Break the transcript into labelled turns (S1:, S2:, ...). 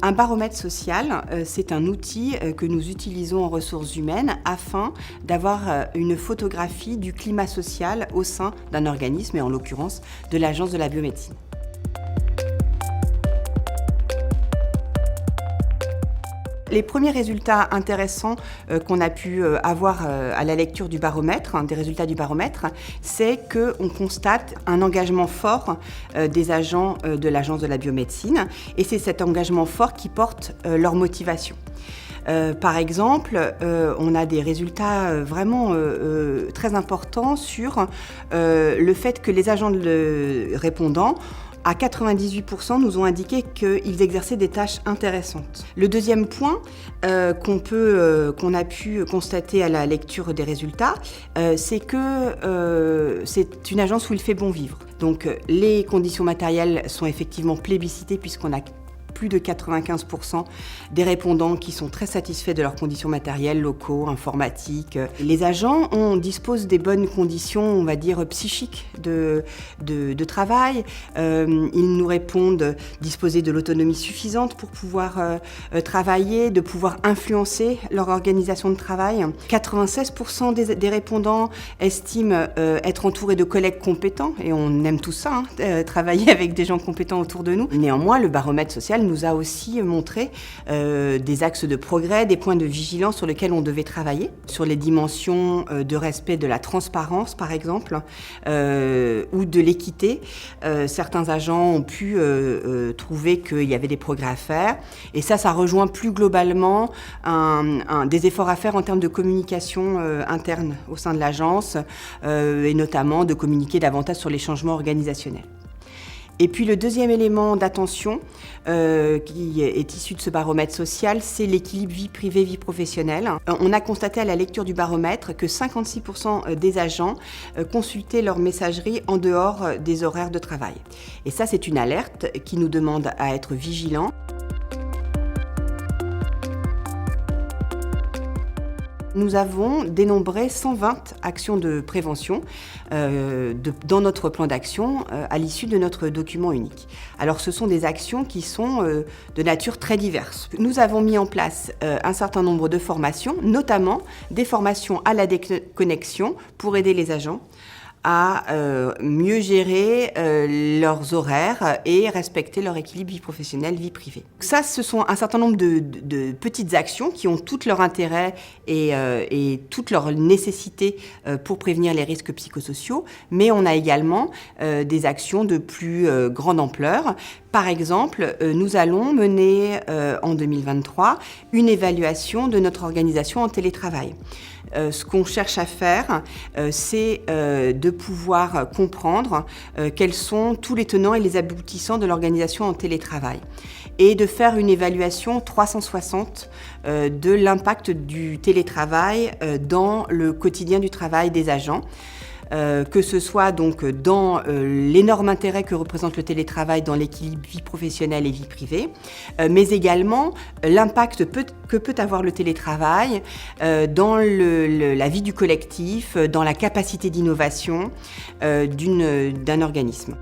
S1: Un baromètre social, c'est un outil que nous utilisons en ressources humaines afin d'avoir une photographie du climat social au sein d'un organisme, et en l'occurrence de l'Agence de la biomédecine. Les premiers résultats intéressants qu'on a pu avoir à la lecture du baromètre, des résultats du baromètre, c'est qu'on constate un engagement fort des agents de l'Agence de la biomédecine, et c'est cet engagement fort qui porte leur motivation. Par exemple, on a des résultats vraiment très importants sur le fait que les agents répondants à 98% nous ont indiqué qu'ils exerçaient des tâches intéressantes. Le deuxième point qu'on a pu constater à la lecture des résultats, c'est que c'est une agence où il fait bon vivre. Donc les conditions matérielles sont effectivement plébiscitées, puisqu'on a plus de 95% des répondants qui sont très satisfaits de leurs conditions matérielles, locaux, informatiques. Les agents disposent des bonnes conditions, on va dire, psychiques de travail. Ils nous répondent disposer de l'autonomie suffisante pour pouvoir travailler, de pouvoir influencer leur organisation de travail. 96% des répondants estiment être entourés de collègues compétents, et on aime tout ça, travailler avec des gens compétents autour de nous. Néanmoins, le baromètre social nous a aussi montré des axes de progrès, des points de vigilance sur lesquels on devait travailler, sur les dimensions de respect de la transparence, par exemple, ou de l'équité. Certains agents ont pu trouver qu'il y avait des progrès à faire, et ça rejoint plus globalement des efforts à faire en termes de communication interne au sein de l'agence, et notamment de communiquer davantage sur les changements organisationnels. Et puis le deuxième élément d'attention qui est issu de ce baromètre social, c'est l'équilibre vie privée-vie professionnelle. On a constaté à la lecture du baromètre que 56% des agents consultaient leur messagerie en dehors des horaires de travail. Et ça, c'est une alerte qui nous demande à être vigilants. Nous avons dénombré 120 actions de prévention dans notre plan d'action à l'issue de notre document unique. Alors ce sont des actions qui sont de nature très diverse. Nous avons mis en place un certain nombre de formations, notamment des formations à la déconnexion pour aider les agents à mieux gérer leurs horaires et respecter leur équilibre vie professionnelle, vie privée. Ça, ce sont un certain nombre de petites actions qui ont tout leur intérêt et toute leur nécessité pour prévenir les risques psychosociaux, mais on a également des actions de plus grande ampleur. Par exemple, nous allons mener en 2023 une évaluation de notre organisation en télétravail. Ce qu'on cherche à faire, c'est de pouvoir comprendre quels sont tous les tenants et les aboutissants de l'organisation en télétravail, et de faire une évaluation 360 de l'impact du télétravail dans le quotidien du travail des agents. Que ce soit donc dans l'énorme intérêt que représente le télétravail dans l'équilibre vie professionnelle et vie privée, mais également l'impact que peut avoir le télétravail dans la vie du collectif, dans la capacité d'innovation d'un organisme.